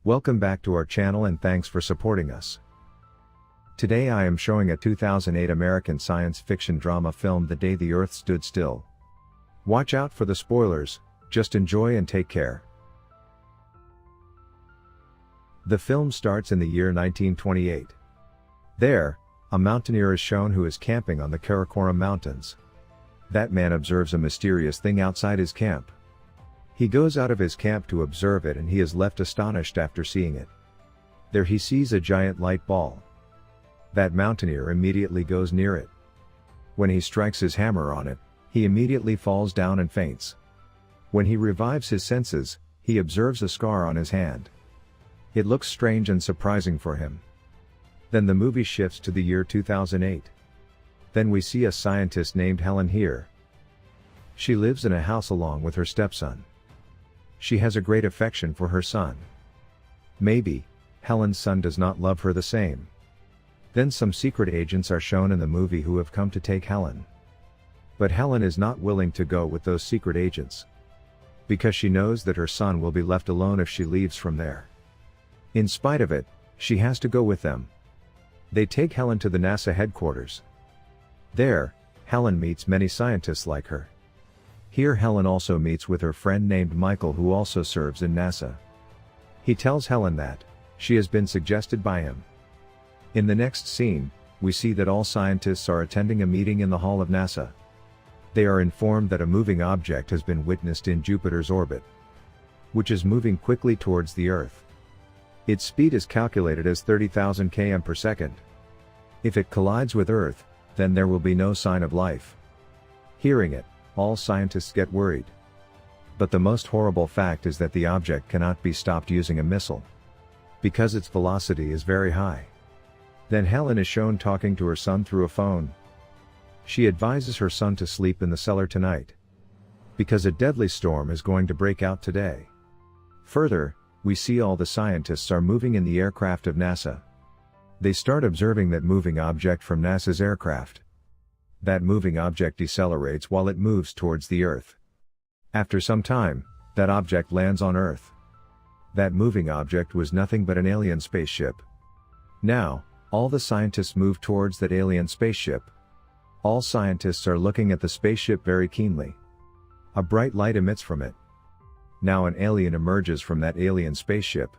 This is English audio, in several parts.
Welcome back to our channel and thanks for supporting us. Today I am showing a 2008 American science fiction drama film The Day the Earth Stood Still. Watch out for the spoilers, just enjoy and take care. The film starts in the year 1928. There, a mountaineer is shown who is camping on the Karakoram Mountains. That man observes a mysterious thing outside his camp. He goes out of his camp to observe it and he is left astonished after seeing it. There he sees a giant light ball. That mountaineer immediately goes near it. When he strikes his hammer on it, he immediately falls down and faints. When he revives his senses, he observes a scar on his hand. It looks strange and surprising for him. Then the movie shifts to the year 2008. Then we see a scientist named Helen here. She lives in a house along with her stepson. She has a great affection for her son. Maybe, Helen's son does not love her the same. Then some secret agents are shown in the movie who have come to take Helen. But Helen is not willing to go with those secret agents. Because she knows that her son will be left alone if she leaves from there. In spite of it, she has to go with them. They take Helen to the NASA headquarters. There, Helen meets many scientists like her. Here Helen also meets with her friend named Michael who also serves in NASA. He tells Helen that she has been suggested by him. In the next scene, we see that all scientists are attending a meeting in the hall of NASA. They are informed that a moving object has been witnessed in Jupiter's orbit, which is moving quickly towards the Earth. Its speed is calculated as 30,000 km per second. If it collides with Earth, then there will be no sign of life. Hearing it, all scientists get worried. But the most horrible fact is that the object cannot be stopped using a missile, because its velocity is very high. Then Helen is shown talking to her son through a phone. She advises her son to sleep in the cellar tonight, because a deadly storm is going to break out today. Further, we see all the scientists are moving in the aircraft of NASA. They start observing that moving object from NASA's aircraft. That moving object decelerates while it moves towards the Earth. After some time, that object lands on Earth. That moving object was nothing but an alien spaceship. Now, all the scientists move towards that alien spaceship. All scientists are looking at the spaceship very keenly. A bright light emits from it. Now an alien emerges from that alien spaceship.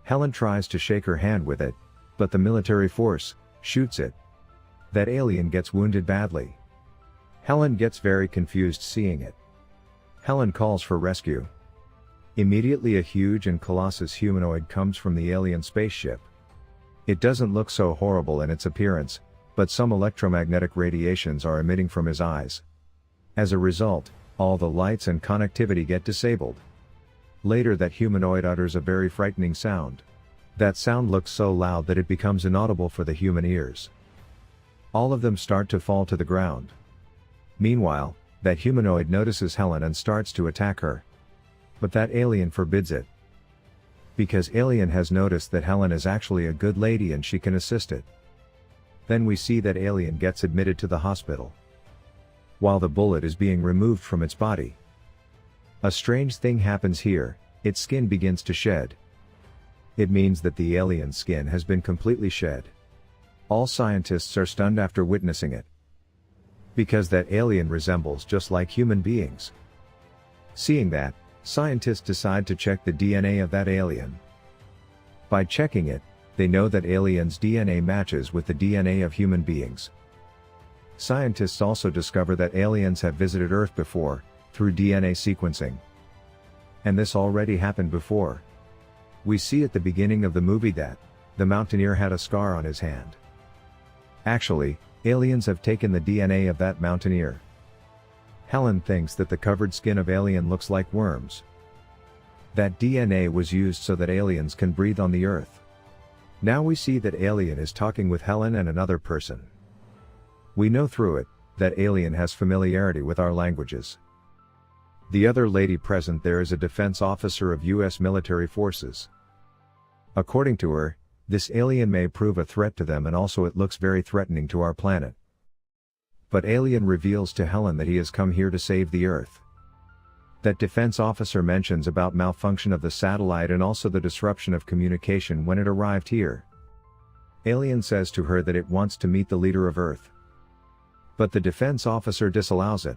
Helen tries to shake her hand with it, but the military force shoots it. That alien gets wounded badly. Helen gets very confused seeing it. Helen calls for rescue. Immediately a huge and colossus humanoid comes from the alien spaceship. It doesn't look so horrible in its appearance, but some electromagnetic radiations are emitting from his eyes. As a result, all the lights and connectivity get disabled. Later that humanoid utters a very frightening sound. That sound looks so loud that it becomes inaudible for the human ears. All of them start to fall to the ground. Meanwhile, that humanoid notices Helen and starts to attack her. But that alien forbids it. Because alien has noticed that Helen is actually a good lady and she can assist it. Then we see that alien gets admitted to the hospital. While the bullet is being removed from its body, a strange thing happens here, its skin begins to shed. It means that the alien's skin has been completely shed. All scientists are stunned after witnessing it. Because that alien resembles just like human beings. Seeing that, scientists decide to check the DNA of that alien. By checking it, they know that alien's DNA matches with the DNA of human beings. Scientists also discover that aliens have visited Earth before, through DNA sequencing. And this already happened before. We see at the beginning of the movie that the mountaineer had a scar on his hand. Actually, aliens have taken the DNA of that mountaineer. Helen thinks that the covered skin of alien looks like worms. That DNA was used so that aliens can breathe on the Earth. Now we see that alien is talking with Helen and another person. We know through it that alien has familiarity with our languages. The other lady present there is a defense officer of US military forces. According to her, this alien may prove a threat to them and also it looks very threatening to our planet. But alien reveals to Helen that he has come here to save the Earth. That defense officer mentions about malfunction of the satellite and also the disruption of communication when it arrived here. Alien says to her that it wants to meet the leader of Earth. But the defense officer disallows it.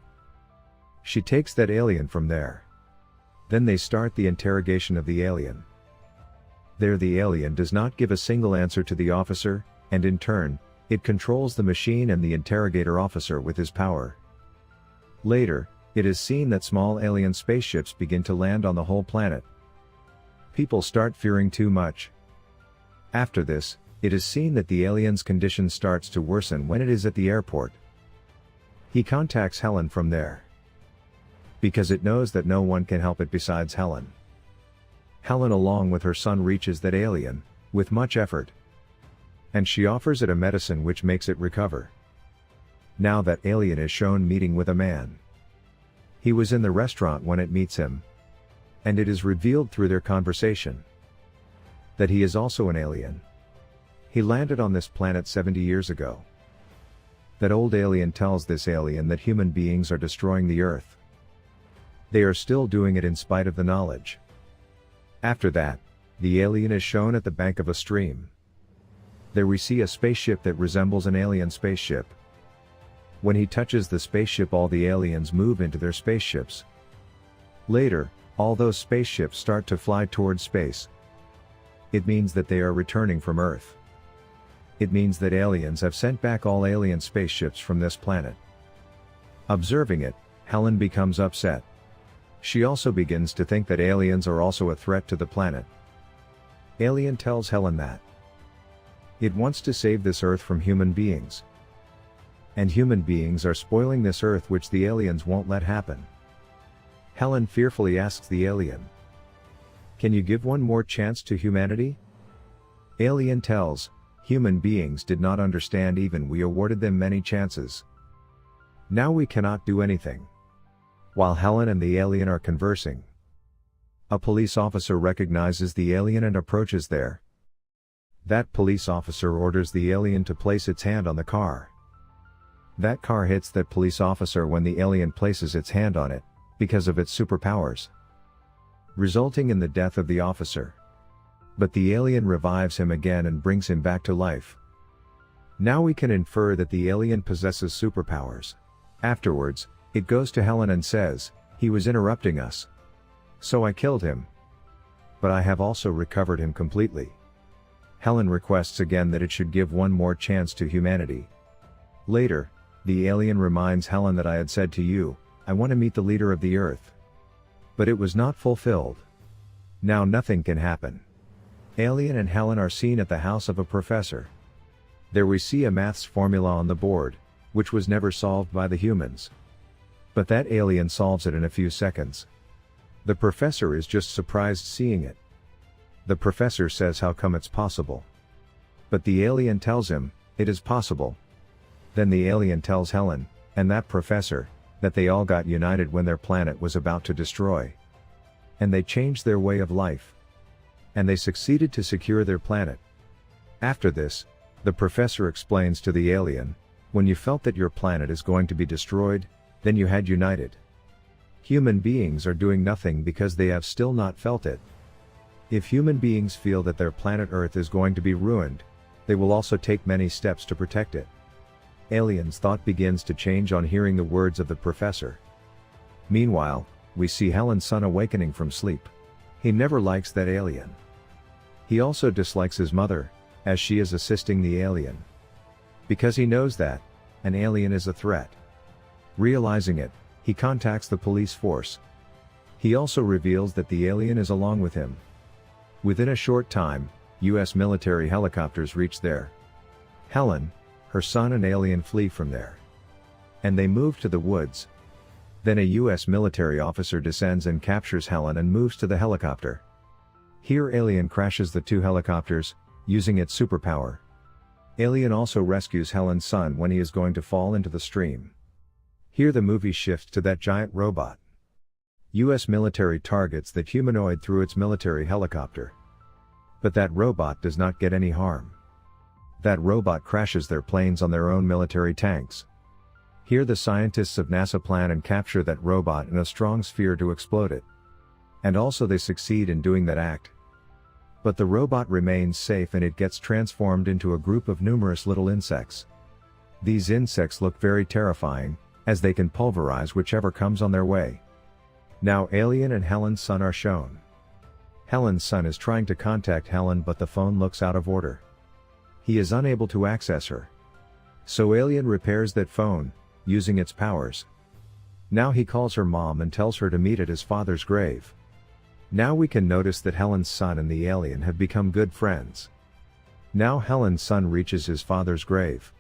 She takes that alien from there. Then they start the interrogation of the alien. There the alien does not give a single answer to the officer, and in turn, it controls the machine and the interrogator officer with his power. Later, it is seen that small alien spaceships begin to land on the whole planet. People start fearing too much. After this, it is seen that the alien's condition starts to worsen when it is at the airport. He contacts Helen from there, because it knows that no one can help it besides Helen. Helen along with her son reaches that alien, with much effort. And she offers it a medicine which makes it recover. Now that alien is shown meeting with a man. He was in the restaurant when it meets him. And it is revealed through their conversation that he is also an alien. He landed on this planet 70 years ago. That old alien tells this alien that human beings are destroying the Earth. They are still doing it in spite of the knowledge. After that, the alien is shown at the bank of a stream. There we see a spaceship that resembles an alien spaceship. When he touches the spaceship, all the aliens move into their spaceships. Later, all those spaceships start to fly towards space. It means that they are returning from Earth. It means that aliens have sent back all alien spaceships from this planet. Observing it, Helen becomes upset. She also begins to think that aliens are also a threat to the planet. Alien tells Helen that it wants to save this Earth from human beings. And human beings are spoiling this Earth, which the aliens won't let happen. Helen fearfully asks the alien, "Can you give one more chance to humanity?" Alien tells, "Human beings did not understand even we awarded them many chances. Now we cannot do anything." While Helen and the alien are conversing, a police officer recognizes the alien and approaches there. That police officer orders the alien to place its hand on the car. That car hits that police officer when the alien places its hand on it, because of its superpowers, resulting in the death of the officer. But the alien revives him again and brings him back to life. Now we can infer that the alien possesses superpowers. Afterwards, it goes to Helen and says, "He was interrupting us. So I killed him. But I have also recovered him completely." Helen requests again that it should give one more chance to humanity. Later, the alien reminds Helen that I had said to you, "I want to meet the leader of the Earth." But it was not fulfilled. Now nothing can happen. Alien and Helen are seen at the house of a professor. There we see a maths formula on the board, which was never solved by the humans. But that alien solves it in a few seconds. The professor is just surprised seeing it. The professor says how come it's possible. But the alien tells him, it is possible. Then the alien tells Helen, and that professor, that they all got united when their planet was about to destroy. And they changed their way of life. And they succeeded to secure their planet. After this, the professor explains to the alien, when you felt that your planet is going to be destroyed, then you had united. Human beings are doing nothing because they have still not felt it. If human beings feel that their planet Earth is going to be ruined, they will also take many steps to protect it. Alien's thought begins to change on hearing the words of the professor. Meanwhile, we see Helen's son awakening from sleep. He never likes that alien. He also dislikes his mother, as she is assisting the alien. Because he knows that an alien is a threat. Realizing it, he contacts the police force. He also reveals that the alien is along with him. Within a short time, US military helicopters reach there. Helen, her son and alien flee from there. And they move to the woods. Then a US military officer descends and captures Helen and moves to the helicopter. Here alien crashes the two helicopters, using its superpower. Alien also rescues Helen's son when he is going to fall into the stream. Here the movie shifts to that giant robot. US military targets that humanoid through its military helicopter. But that robot does not get any harm. That robot crashes their planes on their own military tanks. Here the scientists of NASA plan and capture that robot in a strong sphere to explode it. And also they succeed in doing that act. But the robot remains safe and it gets transformed into a group of numerous little insects. These insects look very terrifying, as they can pulverize whichever comes on their way. Now Alien and Helen's son are shown. Helen's son is trying to contact Helen but the phone looks out of order. He is unable to access her. So Alien repairs that phone, using its powers. Now he calls her mom and tells her to meet at his father's grave. Now we can notice that Helen's son and the alien have become good friends. Now Helen's son reaches his father's grave.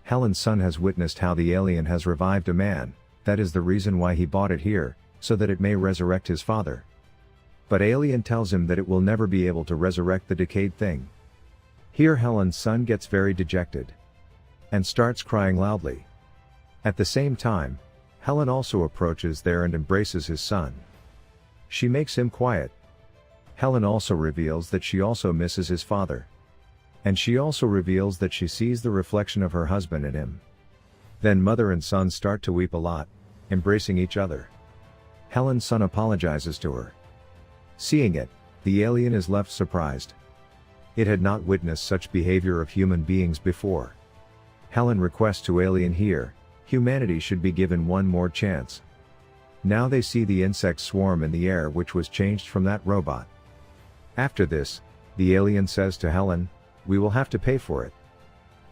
Helen's son has witnessed how the alien has revived a man, that is the reason why he bought it here, so that it may resurrect his father. But alien tells him that it will never be able to resurrect the decayed thing. Here Helen's son gets very dejected. And starts crying loudly. At the same time, Helen also approaches there and embraces his son. She makes him quiet. Helen also reveals that she also misses his father. And she also reveals that she sees the reflection of her husband in him. Then mother and son start to weep a lot, embracing each other. Helen's son apologizes to her. Seeing it, the alien is left surprised. It had not witnessed such behavior of human beings before. Helen requests to alien here, humanity should be given one more chance. Now they see the insect swarm in the air which was changed from that robot. After this, the alien says to Helen, we will have to pay for it.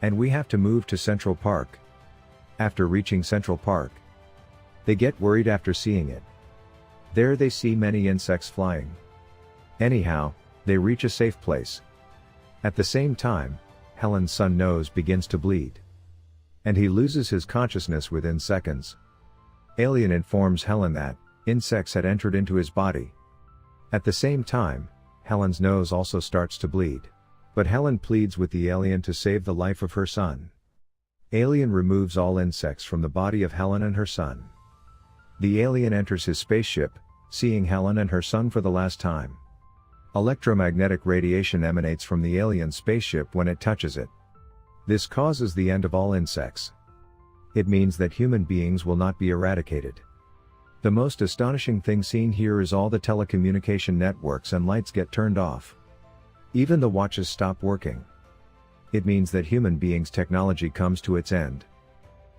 And we have to move to Central Park. After reaching Central Park, they get worried after seeing it. There they see many insects flying. Anyhow, they reach a safe place. At the same time, Helen's son's nose begins to bleed. And he loses his consciousness within seconds. Alien informs Helen that insects had entered into his body. At the same time, Helen's nose also starts to bleed. But Helen pleads with the alien to save the life of her son. Alien removes all insects from the body of Helen and her son. The alien enters his spaceship, seeing Helen and her son for the last time. Electromagnetic radiation emanates from the alien spaceship when it touches it. This causes the end of all insects. It means that human beings will not be eradicated. The most astonishing thing seen here is all the telecommunication networks and lights get turned off. Even the watches stop working. It means that human beings' technology comes to its end.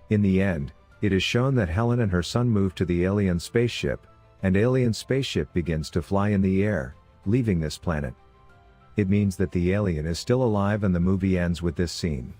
In the end, it is shown that Helen and her son move to the alien spaceship, and alien spaceship begins to fly in the air, leaving this planet. It means that the alien is still alive and the movie ends with this scene.